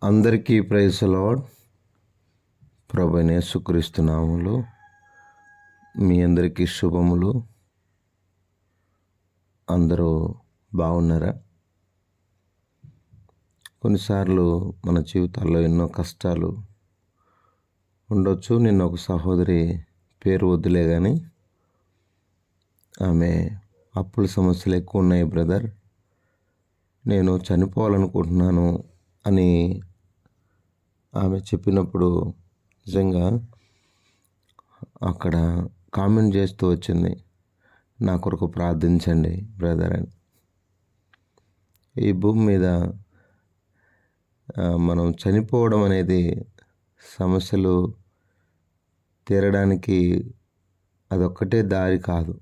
అందరికీ praise the lord. ప్రభువైన యేసుక్రీస్తు నామములో మీ అందరికీ శుభములు. అందరూ బాగున్నారా? కొన్నిసార్లు మన జీవితాల్లో ఎన్నో కష్టాలు ఉండొచ్చు. నిన్న ఒక సహోదరి, పేరు వద్దులే కానీ, ఆమె అప్పుల సమస్యలు ఎక్కువ ఉన్నాయి బ్రదర్, నేను చనిపోవాలనుకుంటున్నాను అని ఆమె చెప్పినప్పుడు నిజంగా అక్కడ కామెంట్ చేస్తూ వచ్చింది, నా కొరకు ప్రార్థించండి బ్రదర్ అని. ఈ భూమి మీద మనం చనిపోవడం అనేది సమస్యలు తీరడానికి అదొక్కటే దారి కాదు.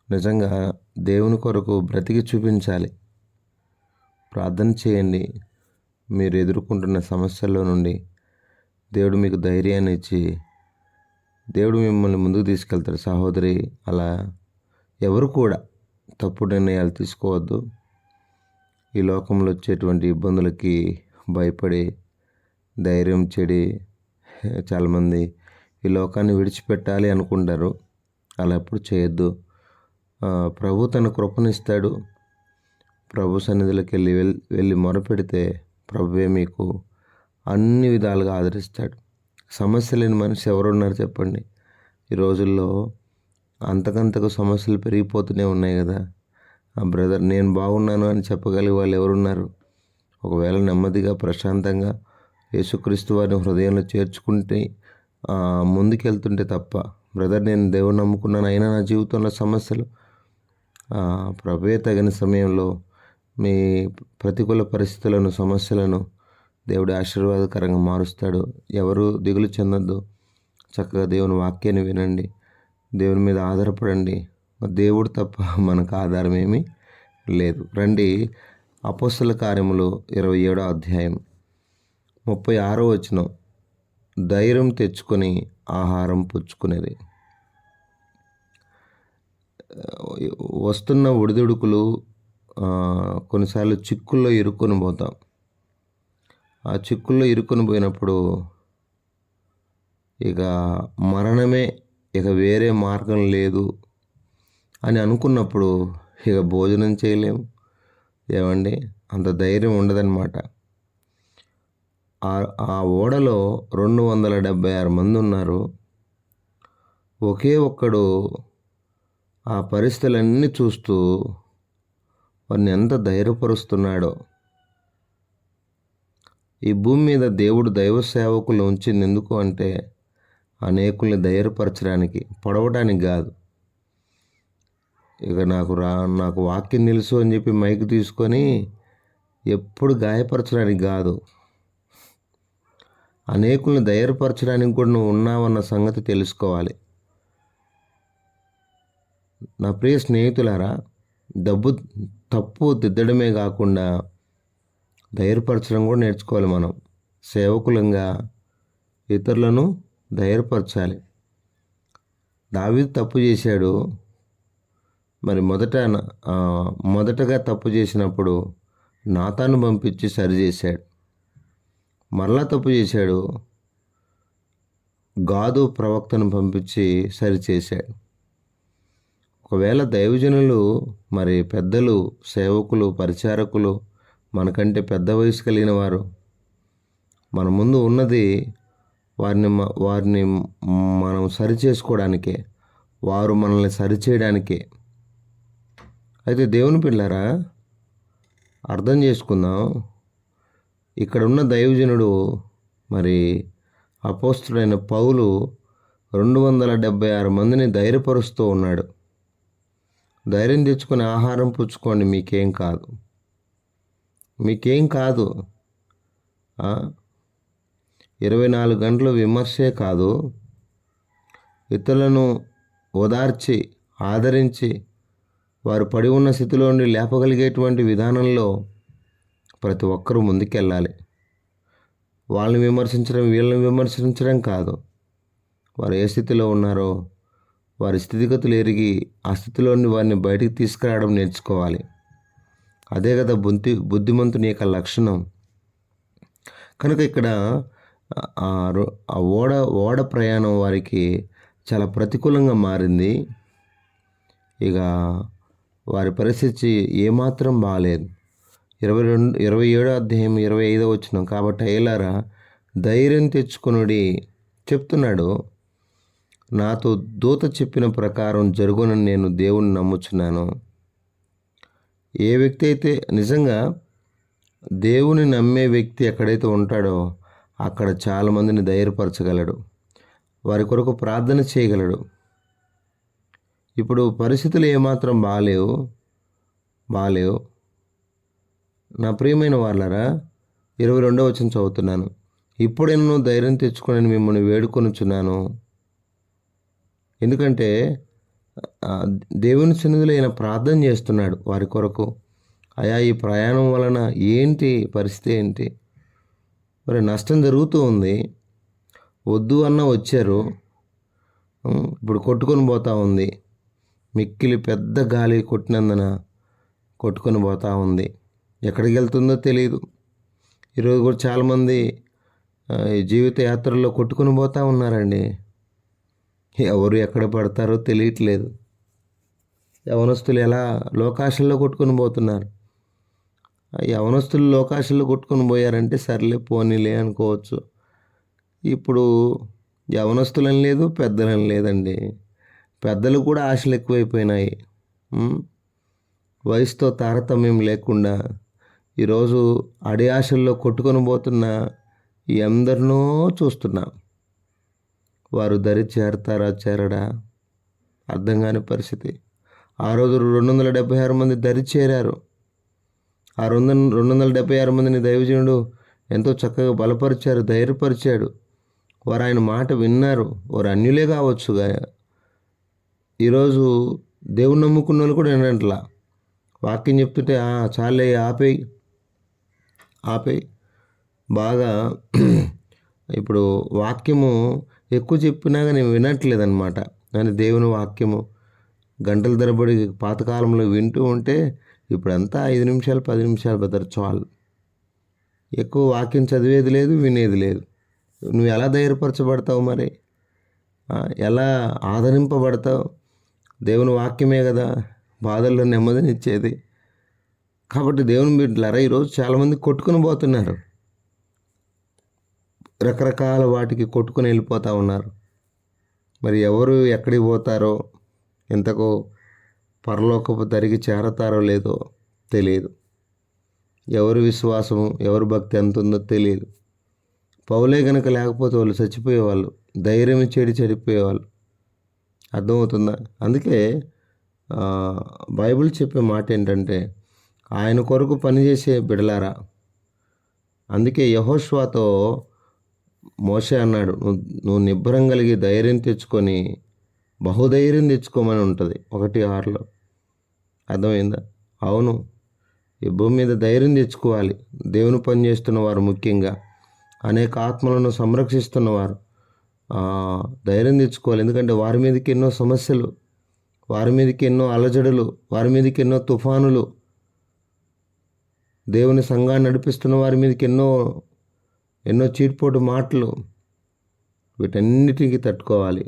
నిజంగా దేవుని కొరకు బ్రతికి చూపించాలి. ప్రార్థన చేయండి. మీరు ఎదుర్కొంటున్న సమస్యల్లో నుండి దేవుడు మీకు ధైర్యాన్ని ఇచ్చి దేవుడు మిమ్మల్ని ముందుకు తీసుకెళ్తాడు. సహోదరి, అలా ఎవరు కూడా తప్పుడు నిర్ణయాలు తీసుకోవద్దు. ఈ లోకంలో వచ్చేటువంటి ఇబ్బందులకి భయపడి ధైర్యం చెడి చాలామంది ఈ లోకాన్ని విడిచిపెట్టాలి అనుకుంటారు. అలా ఎప్పుడు చేయొద్దు. ప్రభు తన కృపనిస్తాడు. ప్రభు సన్నిధిలోకి వెళ్ళి మొరపెడితే ప్రభువే మీకు అన్ని విధాలుగా ఆదరిస్తాడు. సమస్య లేని మనిషి ఎవరున్నారు చెప్పండి? ఈ రోజుల్లో అంతకంతకు సమస్యలు పెరిగిపోతూనే ఉన్నాయి కదా. బ్రదర్, నేను బాగున్నాను అని చెప్పగలిగే వాళ్ళు ఎవరున్నారు? ఒకవేళ నెమ్మదిగా ప్రశాంతంగా యేసుక్రీస్తు వారిని హృదయంలో చేర్చుకుంటే ముందుకెళ్తుంటే తప్ప, బ్రదర్ నేను దేవుని నమ్ముకున్నాను అయినా నా జీవితంలో సమస్యలు, ప్రభువే తగిన సమయంలో మీ ప్రతికూల పరిస్థితులను, సమస్యలను దేవుడి ఆశీర్వాదకరంగా మారుస్తాడు. ఎవరు దిగులు చెందొద్దు. చక్కగా దేవుని వాక్యాన్ని వినండి, దేవుని మీద ఆధారపడండి. దేవుడు తప్ప మనకు ఆధారం ఏమీ లేదు. రండి, అపోస్తల కార్యములు 27వ అధ్యాయం 36వ వచనం. ధైర్యం తెచ్చుకొని ఆహారం పుచ్చుకునేది. వస్తున్న ఒడిదుడుకులు, కొన్నిసార్లు చిక్కుల్లో ఇరుక్కొని పోతాం. ఆ చిక్కుల్లో ఇరుక్కొని పోయినప్పుడు ఇక మరణమే, ఇక వేరే మార్గం లేదు అని అనుకున్నప్పుడు ఇక భోజనం చేయలేము. ఏమండి, అంత ధైర్యం ఉండదన్నమాట. ఆ ఓడలో 276 మంది ఉన్నారు. ఒకే ఒక్కడు ఆ పరిస్థితులన్నీ చూస్తూ వారిని ఎంత ధైర్యపరుస్తున్నాడో. ఈ భూమి మీద దేవుడు దైవ సేవకులు ఉంచింది ఎందుకు అంటే అనేకుల్ని ధైర్యపరచడానికి, పొడవడానికి కాదు. ఇక నాకు వాక్యం తెలుసు అని చెప్పి మైక్ తీసుకొని ఎప్పుడు గాయపరచడానికి కాదు. అనేకుల్ని ధైర్యపరచడానికి కూడా నువ్వు ఉన్నావన్న సంగతి తెలుసుకోవాలి. నా ప్రియ స్నేహితులారా, తప్పు దిద్దడమే కాకుండా ధైర్యపరచడం కూడా నేర్చుకోవాలి. మనం సేవకులంగా ఇతరులను ధైర్యపరచాలి. దావీదు తప్పు చేశాడు. మరి మొదటగా తప్పు చేసినప్పుడు నాతాను పంపించి సరిచేశాడు. మరలా తప్పు చేశాడు, గాదు ప్రవక్తను పంపించి సరిచేశాడు. ఒకవేళ దైవజనులు, మరి పెద్దలు, సేవకులు, పరిచారకులు, మనకంటే పెద్ద వయసు కలిగిన వారు మన ముందు ఉన్నది వారిని మనం సరిచేసుకోవడానికే, వారు మనల్ని సరిచేయడానికే. అయితే దేవుని పిల్లారా, అర్థం చేసుకుందాం. ఇక్కడ ఉన్న దైవజనుడు, మరి అపోస్తుడైన పౌలు 276 మందిని ధైర్యపరుస్తూ ఉన్నాడు. ధైర్యం తెచ్చుకొని ఆహారం పుచ్చుకోండి, మీకేం కాదు. 24 గంటలు విమర్శే కాదు, ఇతరులను ఓదార్చి ఆదరించి వారు పడి ఉన్న స్థితిలో నుండి లేపగలిగేటువంటి విధానంలో ప్రతి ఒక్కరూ ముందుకెళ్ళాలి. వాళ్ళని విమర్శించడం, వీళ్ళని విమర్శించడం కాదు. వారు ఏ స్థితిలో ఉన్నారో వారి స్థితిగతులు ఎరిగి ఆ స్థితిలో నుండి వారిని బయటికి తీసుకురావడం నేర్చుకోవాలి. అదే కదా బుద్ధిమంతుని యొక్క లక్షణం. కనుక ఇక్కడ ఆ ఓడ ప్రయాణం వారికి చాలా ప్రతికూలంగా మారింది. ఇక వారి పరిస్థితి ఏమాత్రం బాలేదు. 27 అధ్యాయం 25 వచనం, కాబట్టి అయ్యలారా ధైర్యం తెచ్చుకొనుడి చెప్తున్నాడు. నాతో దూత చెప్పిన ప్రకారం జరుగునని నేను దేవుని నమ్ముచున్నాను. ఏ వ్యక్తి అయితే నిజంగా దేవుని నమ్మే వ్యక్తి ఎక్కడైతే ఉంటాడో అక్కడ చాలామందిని ధైర్యపరచగలడు, వారి కొరకు ప్రార్థన చేయగలడు. ఇప్పుడు పరిస్థితులు ఏమాత్రం బాలేవు. నా ప్రియమైన వాళ్ళరా, 22వ వచనం చదువుతున్నాను. ఇప్పుడెన్నో ధైర్యం తెచ్చుకొని మిమ్మల్ని వేడుకొనుచున్నాను. ఎందుకంటే దేవుని సన్నిధిలో ఆయన ప్రార్థన చేస్తున్నాడు వారి కొరకు. అయా ఈ ప్రయాణం వలన ఏంటి పరిస్థితి ఏంటి, మరి నష్టం జరుగుతూ ఉంది, వద్దు అన్న వచ్చారు, ఇప్పుడు కొట్టుకొని పోతూ ఉంది, మిక్కిలి పెద్ద గాలి కొట్టినందున కొట్టుకొని పోతూ ఉంది, ఎక్కడికి వెళ్తుందో తెలియదు. ఈరోజు కూడా చాలామంది ఈ జీవిత యాత్రలో కొట్టుకొని పోతూ ఉన్నారండి. ఎవరు ఎక్కడ పడతారో తెలియట్లేదు. యవనస్తులు ఎలా లోకాశల్లో కొట్టుకొని పోతున్నారు. యవనస్తులు లోకాశల్లో కొట్టుకొని పోయారంటే సర్లే పోనీలే అనుకోవచ్చు. ఇప్పుడు యవనస్తులని లేదు, పెద్దలని లేదండి. పెద్దలు కూడా ఆశలు ఎక్కువైపోయినాయి. వయసుతో తారతమ్యం లేకుండా ఈరోజు అడి ఆశల్లో కొట్టుకొని పోతున్న ఎందరినో చూస్తున్నా. వారు దరి చేరతారా చేరడా అర్థం కాని పరిస్థితి. ఆ రోజు 276 మంది దరి చేరారు. ఆ 276 మందిని దైవజనుడు ఎంతో చక్కగా బలపరిచారు, ధైర్యపరిచాడు. వారు ఆయన మాట విన్నారు. వారు అన్యులే కావచ్చుగా. ఈరోజు దేవుని నమ్ముకున్న వాళ్ళు కూడా ఏంటంటలా వాక్యం చెప్తుంటే చాలే ఆపేయి బాగా ఇప్పుడు వాక్యము ఎక్కువ చెప్పినా కానీ వినట్లేదన్నమాట. కానీ దేవుని వాక్యము గంటల తరబడి పాతకాలంలో వింటూ ఉంటే ఇప్పుడంతా 5 నిమిషాలు 10 నిమిషాలు బెదర్ చాలు. ఎక్కువ వాక్యం చదివేది లేదు, వినేది లేదు. నువ్వు ఎలా ధైర్యపరచబడతావు, మరి ఎలా ఆదరింపబడతావు? దేవుని వాక్యమే కదా బాధల్లో నెమ్మదినిచ్చేది. కాబట్టి దేవుని బిడ్డలారా ఈరోజు చాలామంది కొట్టుకుని పోతున్నారు, రకరకాల వాటికి కొట్టుకుని వెళ్ళిపోతూ ఉన్నారు. మరి ఎవరు ఎక్కడికి పోతారో, ఎంతకో పరలోకపు దరికి చేరతారో లేదో తెలియదు. ఎవరి విశ్వాసము ఎవరి భక్తి ఎంత ఉందో తెలియదు. పౌలే కనుక లేకపోతే వాళ్ళు చచ్చిపోయేవాళ్ళు, ధైర్యం చెడిపోయేవాళ్ళు. అర్థమవుతుందా? అందుకే బైబిల్ చెప్పే మాట ఏంటంటే ఆయన కొరకు పనిచేసే బిడలారా. అందుకే యెహోషువతో మోషే అన్నాడు, నువ్వు నిబ్బరం కలిగి ధైర్యం తెచ్చుకొని బహుధైర్యం తెచ్చుకోమని ఉంటుంది 1:6. అర్థమైందా? అవును, ఈ భూమి మీద ధైర్యం తెచ్చుకోవాలి. దేవుని పని చేస్తున్న వారు, ముఖ్యంగా అనేక ఆత్మలను సంరక్షిస్తున్నవారు ధైర్యం తెచ్చుకోవాలి. ఎందుకంటే వారి మీదకి ఎన్నో సమస్యలు, వారి మీదకి ఎన్నో అలజడులు, వారి మీదకి ఎన్నో తుఫానులు, దేవుని సంఘాన్ని నడిపిస్తున్న వారి మీదకి ఎన్నో చీటిపోటు మాటలు, వీటన్నిటికీ తట్టుకోవాలి.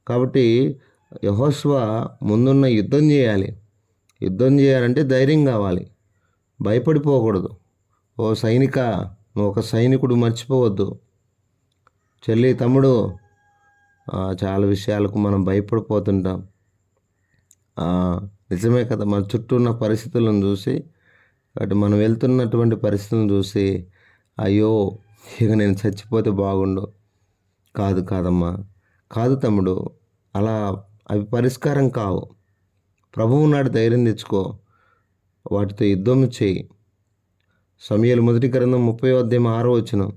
కాబట్టి యెహోషువ ముందున్న యుద్ధం చేయాలంటే ధైర్యం కావాలి, భయపడిపోకూడదు. ఓ సైనిక, నువ్వు ఒక సైనికుడు, మర్చిపోవద్దు. చెల్లి, తమ్ముడు, చాలా విషయాలకు మనం భయపడిపోతుంటాం. నిజమే కదా. మన చుట్టూ ఉన్న పరిస్థితులను చూసి, కాబట్టి మనం వెళ్తున్నటువంటి పరిస్థితులను చూసి అయ్యో ఇక నేను చచ్చిపోతే బాగుండు. కాదమ్మా, కాదు తమ్ముడు, అలా అవి పరిష్కారం కావు. ప్రభువు నాడు ధైర్యం తెచ్చుకో, వాటితో యుద్ధం చేయి. సమూయేలు 1 గ్రంథం 30వ అధ్యాయం 6వ వచనం.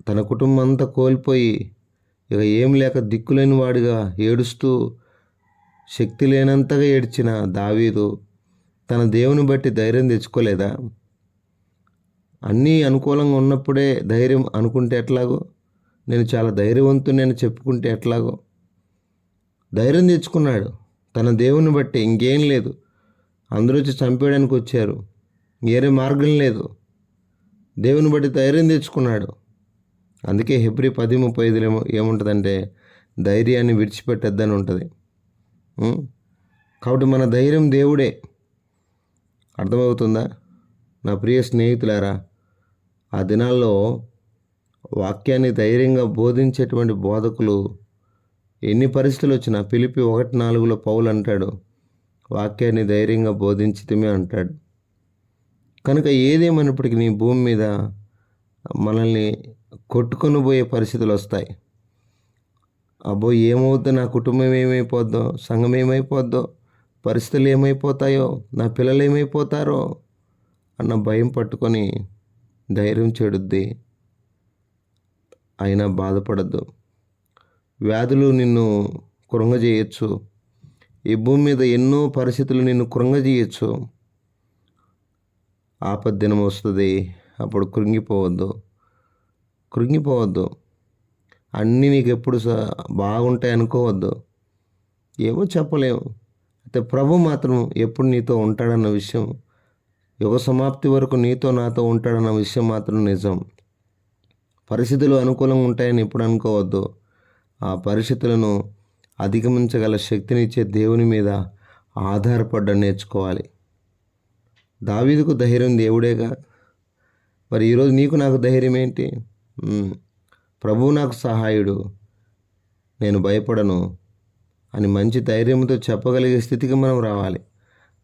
తన కుటుంబం అంతా కోల్పోయి ఇక ఏం లేక దిక్కులేని వాడిగా ఏడుస్తూ శక్తి లేనంతగా ఏడ్చిన దావీదు తన దేవుని బట్టి ధైర్యం తెచ్చుకోలేదా? అన్నీ అనుకూలంగా ఉన్నప్పుడే ధైర్యం అనుకుంటే ఎట్లాగో, నేను చాలా ధైర్యవంతుని చెప్పుకుంటే ఎట్లాగో, ధైర్యం తెచ్చుకున్నాడు తన దేవుని బట్టి. ఇంకేం లేదు, అందరూ వచ్చి చంపేయడానికి వచ్చారు, వేరే మార్గం లేదు. దేవుని బట్టి ధైర్యం తెచ్చుకున్నాడు. అందుకే హెబ్రీ 10:35 ఏముంటుందంటే ధైర్యాన్ని విడిచిపెట్టద్దని ఉంటుంది. కాబట్టి మన ధైర్యం దేవుడే. అర్థమవుతుందా నా ప్రియ స్నేహితులారా? ఆ దినాల్లో వాక్యాన్ని ధైర్యంగా బోధించేటువంటి బోధకులు ఎన్ని పరిస్థితులు వచ్చినా ఫిలిప్పీ 1:4 పౌలు అంటాడు, వాక్యాన్ని ధైర్యంగా బోధించితమే అంటాడు. కనుక ఏదేమైనప్పటికీ నీ భూమి మీద మనల్ని కొట్టుకొని పోయే పరిస్థితులు వస్తాయి. అబ్బో ఏమవుద్దో, నా కుటుంబం ఏమైపోద్దో, సంఘం ఏమైపోద్దో, పరిస్థితులు ఏమైపోతాయో, నా పిల్లలు ఏమైపోతారో అన్న భయం పట్టుకొని ధైర్యం చెడుద్ది. అయినా బాధపడద్దు. వ్యాధులు నిన్ను కృంగజేయచ్చు. ఈ భూమి మీద ఎన్నో పరిస్థితులు నిన్ను కృంగజేయచ్చు. ఆపద్దినం వస్తుంది, అప్పుడు కృంగిపోవద్దు. అన్నీ నీకు ఎప్పుడు బాగుంటాయి అనుకోవద్దు. ఏమో చెప్పలేము. అయితే ప్రభు మాత్రం ఎప్పుడు నీతో ఉంటాడన్న విషయం, యుగ సమాప్తి వరకు నీతో నాతో ఉంటాడన్న విషయం మాత్రం నిజం. పరిస్థితులు అనుకూలంగా ఉంటాయని ఎప్పుడు అనుకోవద్దు. ఆ పరిస్థితులను అధిగమించగల శక్తినిచ్చే దేవుని మీద ఆధారపడ్డ నేర్చుకోవాలి. దావీదుకు ధైర్యం దేవుడేగా. మరి ఈరోజు నీకు నాకు ధైర్యం ఏంటి? ప్రభువు నాకు సహాయుడు, నేను భయపడను అని మంచి ధైర్యంతో చెప్పగలిగే స్థితికి మనం రావాలి.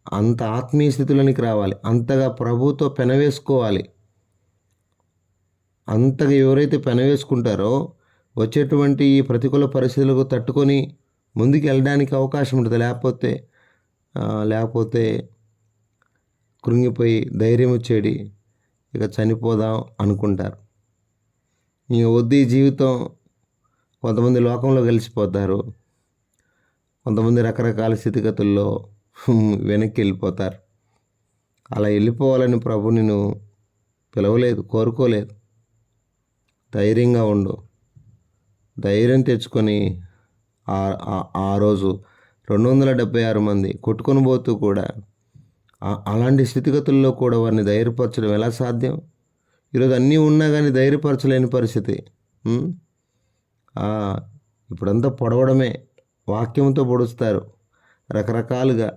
అంత ఆత్మీయ స్థితిలోనికి రావాలి. అంతగా ప్రభువుతో పెనవేసుకోవాలి. అంతగా ఎవరైతే పెనవేసుకుంటారో వచ్చేటువంటి ఈ ప్రతికూల పరిస్థితులకు తట్టుకొని ముందుకు వెళ్ళడానికి అవకాశం ఉంటుంది. లేకపోతే కృంగిపోయి ధైర్యం వచ్చేది ఇక చనిపోదాం అనుకుంటారు. ఇంక వద్దు జీవితం. కొంతమంది లోకంలో కలిసిపోతారు, కొంతమంది రకరకాల స్థితిగతుల్లో వెనక్కి వెళ్ళిపోతారు. అలా వెళ్ళిపోవాలని ప్రభు నిన్ను పిలవలేదు, కోరుకోలేదు. ధైర్యంగా ఉండు. ధైర్యం తెచ్చుకొని ఆ రోజు 276 మంది కొట్టుకొని పోతూ కూడా అలాంటి స్థితిగతుల్లో కూడా వారిని ధైర్యపరచడం ఎలా సాధ్యం? ఈరోజు అన్నీ ఉన్నా కానీ ధైర్యపరచలేని పరిస్థితి. ఇప్పుడంతా పొడవడమే, వాక్యంతో పొడుస్తారు రకరకాలుగా.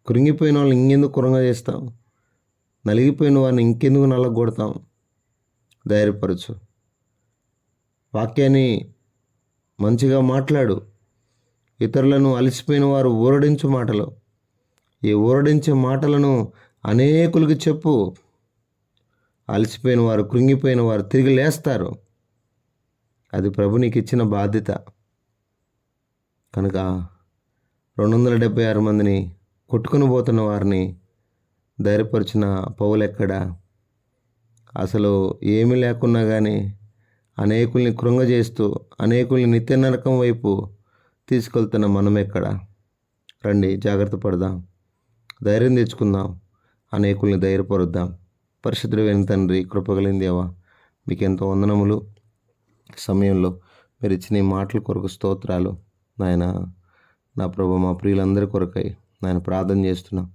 కృంగిపోయిన వాళ్ళని ఇంకెందుకు కృంగ చేస్తాం? నలిగిపోయిన వారిని ఇంకెందుకు నల్లగొడతాం? ధైర్యపరచు. వాక్యాన్ని మంచిగా మాట్లాడు. ఇతరులను అలసిపోయిన వారు ఊరడించు మాటలు. ఈ ఊరడించే మాటలను అనేకులకి చెప్పు. అలసిపోయిన వారు, కృంగిపోయిన వారు తిరిగి లేస్తారు. అది ప్రభు నీకు ఇచ్చిన బాధ్యత. కనుక 276 మందిని కొట్టుకుని పోతున్న వారిని ధైర్యపరిచిన పౌలు ఎక్కడా? అసలు ఏమీ లేకున్నా కానీ అనేకుల్ని కృంగజేస్తూ అనేకుల్ని నిత్య నరకం వైపు తీసుకెళ్తున్న మనం ఎక్కడ? రండి, జాగ్రత్త పడదాం, ధైర్యం తెచ్చుకుందాం, అనేకుల్ని ధైర్యపరుద్దాం. పరిశుద్ధుడైన తండ్రి, కృపగలిగిన దేవా, మీకు ఎంతో వందనములు. సమయంలో మీరు ఇచ్చిన ఈ మాటల కొరకు స్తోత్రాలు నాయన. నా ప్రభు, మా ప్రియులందరి కొరకై నాయన ప్రార్థన చేస్తున్నాం.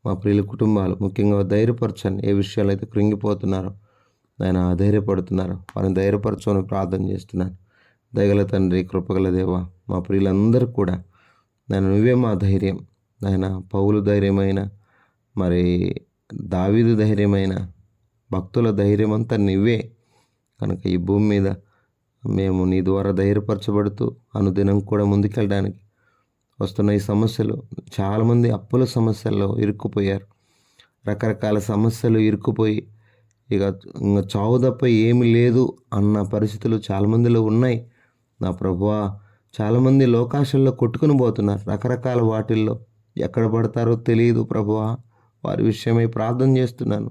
మా ప్రియుల కుటుంబాలు ముఖ్యంగా ధైర్యపరచండి. ఏ విషయాలు అయితే కృంగిపోతున్నారో నాయన ధైర్యపడుతున్నారు, వారిని ధైర్యపరచమని ప్రార్థన చేస్తున్నాను. దయగల తండ్రి, కృపగల దేవ, మా ప్రియులందరూ కూడా నాయన నువ్వే మా ధైర్యం నాయన. పౌలు ధైర్యమైన, మరి దావీదు ధైర్యమైన, భక్తుల ధైర్యం అంతా నువ్వే. కనుక ఈ భూమి మీద మేము నీ ద్వారా ధైర్యపరచబడుతూ అనుదినం కూడా ముందుకెళ్ళడానికి వస్తున్న ఈ సమస్యలు, చాలామంది అప్పుల సమస్యల్లో ఇరుక్కుపోయారు. రకరకాల సమస్యలు ఇరుక్కుపోయి ఇక చావు తప్ప ఏమి లేదు అన్న పరిస్థితులు చాలామందిలో ఉన్నాయి. నా ప్రభువా, చాలామంది లోకాశల్లో కొట్టుకుని పోతున్నారు. రకరకాల వాటిల్లో ఎక్కడ పడతారో తెలియదు ప్రభువా. వారి విషయమై ప్రార్థన చేస్తున్నాను.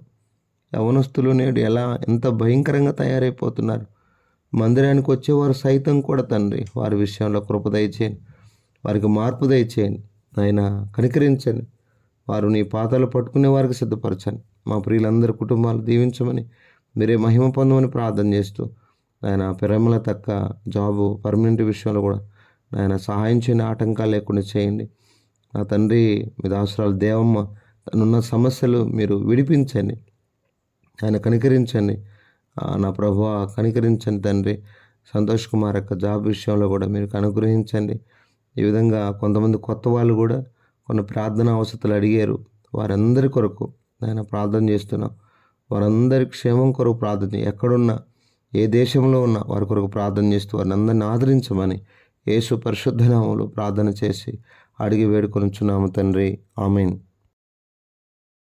యవనస్తులు నేడు ఎంత భయంకరంగా తయారైపోతున్నారు. మందిరానికి వచ్చేవారు సైతం కూడా తండ్రి, వారి విషయంలో కృప దయచేయండి, వారికి మార్పు దయచేయండి నాయన. కనికరించండి. వారు నీ పాదాలు పట్టుకునే వారికి సిద్ధపరచండి. మా ప్రియులందరి కుటుంబాలు దీవించమని, మీరే మహిమ పొందమని ప్రార్థన చేస్తూ నాయన, పిరమల తక్క జాబు పర్మనెంట్ విషయంలో కూడా నాయన సహాయం చేయని, ఆటంకాలు లేకుండా చేయండి. నా తండ్రి, మీ దాసురాలు దేవమ్మ తనున్న సమస్యలు మీరు విడిపించండి. ఆయన కనికరించండి. నా ప్రభువా కనికరించండి తండ్రి. సంతోష్ కుమార్ యొక్క జాబ్ విషయంలో కూడా మీరు అనుగ్రహించండి. ఈ విధంగా కొంతమంది కొత్త వాళ్ళు కూడా కొన్ని ప్రార్థన అవసరాలు అడిగారు. వారందరి కొరకు నేను ప్రార్థన చేస్తున్నాం. వారందరి క్షేమం కొరకు ప్రార్థన ఎక్కడున్నా, ఏ దేశంలో ఉన్నా వారి కొరకు ప్రార్థన చేస్తూ వారిని అందరిని ఆదరించమని యేసు పరిశుద్ధ నామములో ప్రార్థన చేసి అడిగి వేడుకొనుచున్నాము తండ్రి. ఆమేన్.